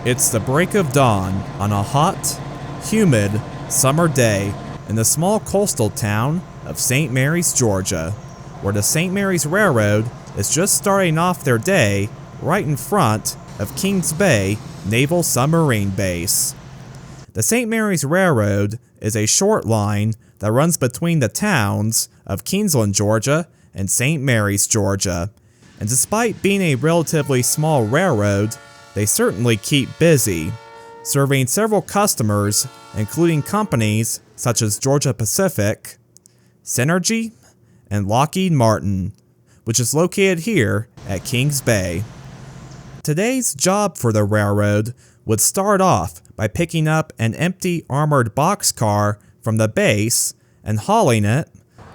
It's the break of dawn on a hot, humid summer day in the small coastal town of St. Mary's, Georgia, where the St. Mary's Railroad is just starting off their day right in front of Kingsbay Naval Submarine Base. The St. Mary's Railroad is a short line that runs between the towns of Kingsland, Georgia and St. Mary's, Georgia, and despite being a relatively small railroad, they certainly keep busy, serving several customers, including companies such as Georgia Pacific, Synergy, and Lockheed Martin, which is located here at Kings Bay. Today's job for the railroad would start off by picking up an empty armored boxcar from the base and hauling it,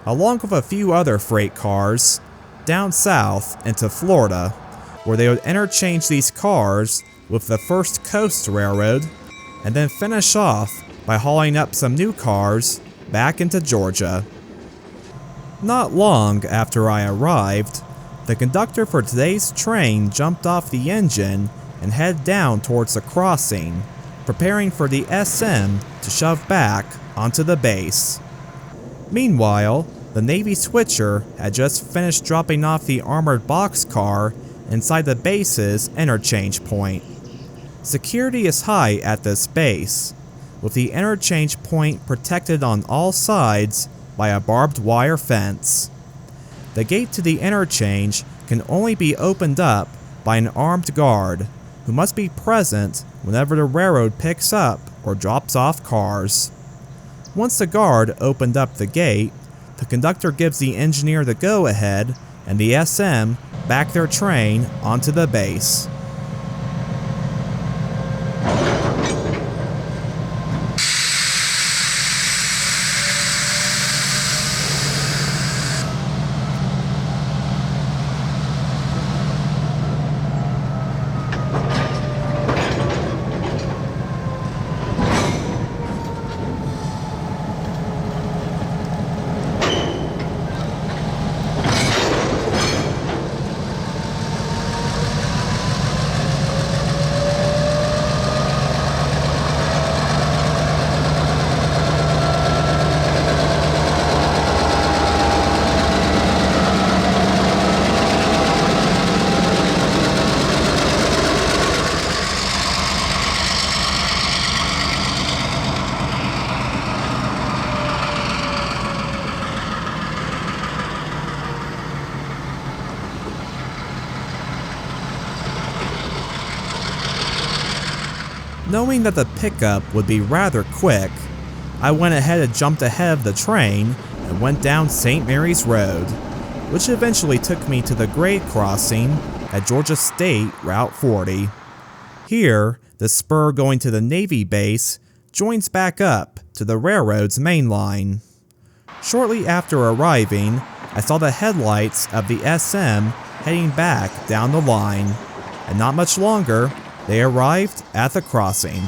along with a few other freight cars, down south into Florida, where they would interchange these cars with the First Coast Railroad, and then finish off by hauling up some new cars back into Georgia. Not long after I arrived, the conductor for today's train jumped off the engine and headed down towards the crossing, preparing for the SM to shove back onto the base. Meanwhile, the Navy switcher had just finished dropping off the armored boxcar inside the base's interchange point. Security is high at this base, with the interchange point protected on all sides by a barbed wire fence. The gate to the interchange can only be opened up by an armed guard, who must be present whenever the railroad picks up or drops off cars. Once the guard opened up the gate, the conductor gives the engineer the go-ahead and the SM back their train onto the base. Knowing that the pickup would be rather quick, I went ahead and jumped ahead of the train and went down St. Mary's Road, which eventually took me to the grade crossing at Georgia State Route 40. Here, the spur going to the Navy base joins back up to the railroad's main line. Shortly after arriving, I saw the headlights of the SM heading back down the line, and not much longer, they arrived at the crossing.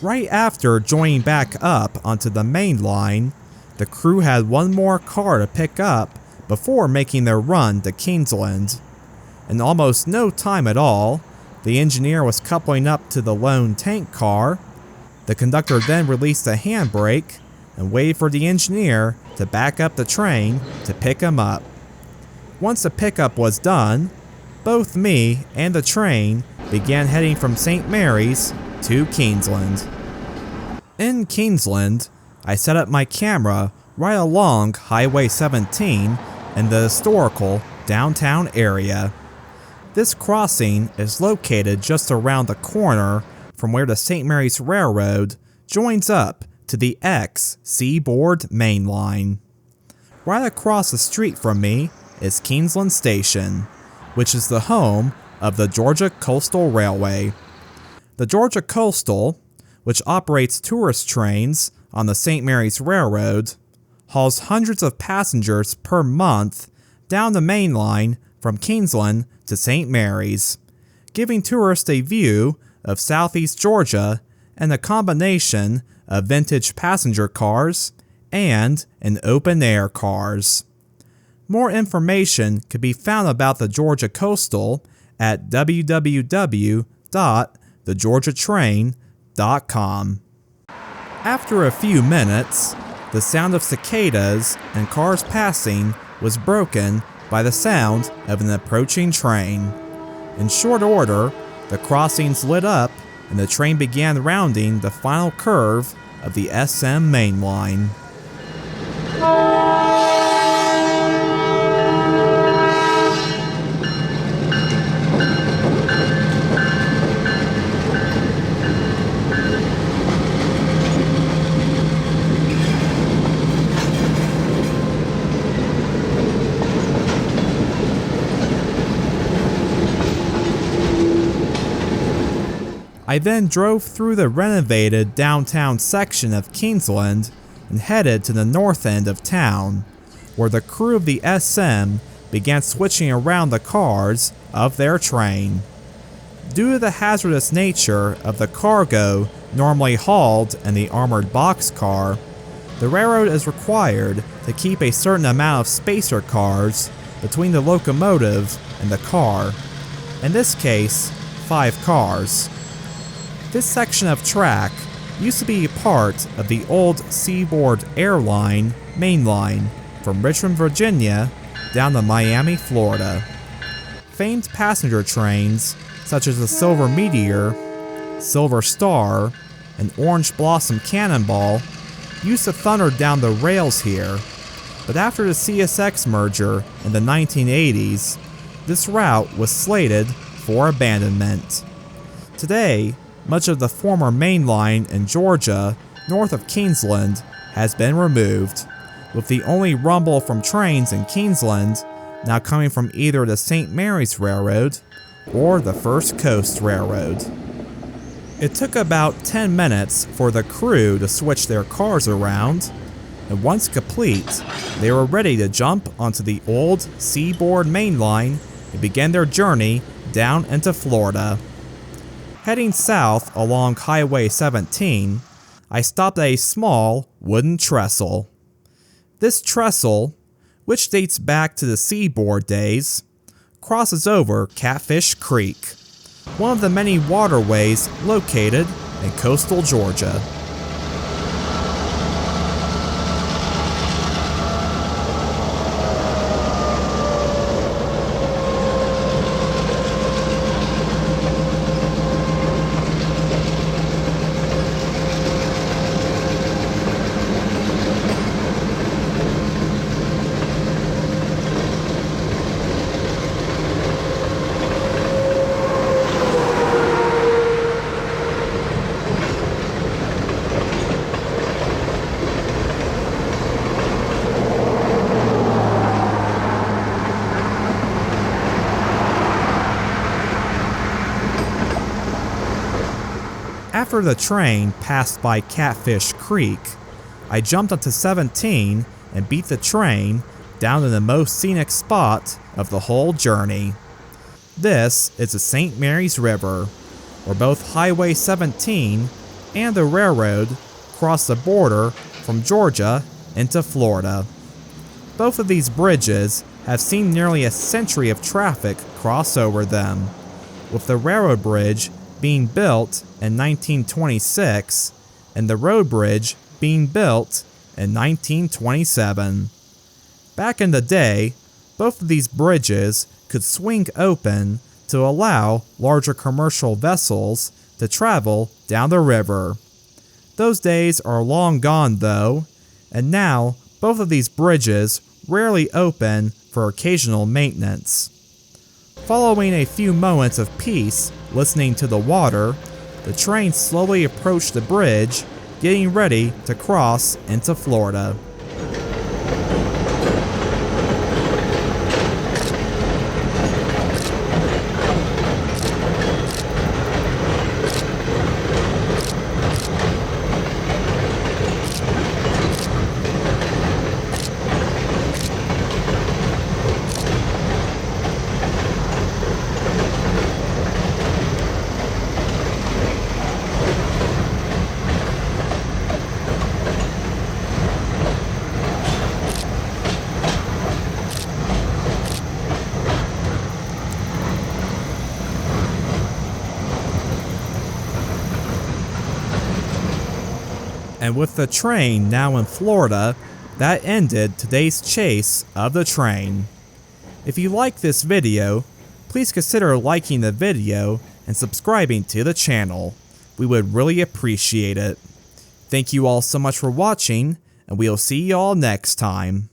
Right after joining back up onto the main line, the crew had one more car to pick up before making their run to Kingsland. In almost no time at all, the engineer was coupling up to the lone tank car. The conductor then released the handbrake and waited for the engineer to back up the train to pick him up. Once the pickup was done, both me and the train began heading from St. Mary's to Kingsland. In Kingsland, I set up my camera right along Highway 17 in the historical downtown area. This crossing is located just around the corner from where the St. Mary's Railroad joins up to the X Seaboard Main Line. Right across the street from me is Kingsland Station, which is the home of the Georgia Coastal Railway. The Georgia Coastal, which operates tourist trains on the St. Mary's Railroad, hauls hundreds of passengers per month down the main line from Kingsland to St. Mary's, giving tourists a view of southeast Georgia and a combination of vintage passenger cars and an open-air cars. More information can be found about the Georgia Coastal at www.thegeorgiatrain.com. After a few minutes, the sound of cicadas and cars passing was broken by the sound of an approaching train. In short order, the crossings lit up and the train began rounding the final curve of the SM main line. I then drove through the renovated downtown section of Kingsland and headed to the north end of town, where the crew of the SM began switching around the cars of their train. Due to the hazardous nature of the cargo normally hauled in the armored boxcar, the railroad is required to keep a certain amount of spacer cars between the locomotive and the car, in this case, 5 cars. This section of track used to be part of the old Seaboard Airline main line from Richmond, Virginia down to Miami, Florida. Famed passenger trains such as the Silver Meteor, Silver Star, and Orange Blossom Cannonball used to thunder down the rails here, but after the CSX merger in the 1980s, this route was slated for abandonment. Today, much of the former main line in Georgia, north of Kingsland, has been removed, with the only rumble from trains in Kingsland now coming from either the St. Mary's Railroad or the First Coast Railroad. It took about 10 minutes for the crew to switch their cars around, and once complete, they were ready to jump onto the old Seaboard main line and begin their journey down into Florida. Heading south along Highway 17, I stopped at a small wooden trestle. This trestle, which dates back to the Seaboard days, crosses over Catfish Creek, one of the many waterways located in coastal Georgia. After the train passed by Catfish Creek, I jumped onto 17 and beat the train down to the most scenic spot of the whole journey. This is the St. Mary's River, where both Highway 17 and the railroad cross the border from Georgia into Florida. Both of these bridges have seen nearly a century of traffic cross over them, with the railroad bridge being built in 1926 and the road bridge being built in 1927. Back in the day, both of these bridges could swing open to allow larger commercial vessels to travel down the river. Those days are long gone though, and now both of these bridges rarely open for occasional maintenance. Following a few moments of peace, listening to the water, the train slowly approached the bridge, getting ready to cross into Florida. And with the train now in Florida, that ended today's chase of the train. If you like this video, please consider liking the video and subscribing to the channel. We would really appreciate it. Thank you all so much for watching, and we'll see you all next time.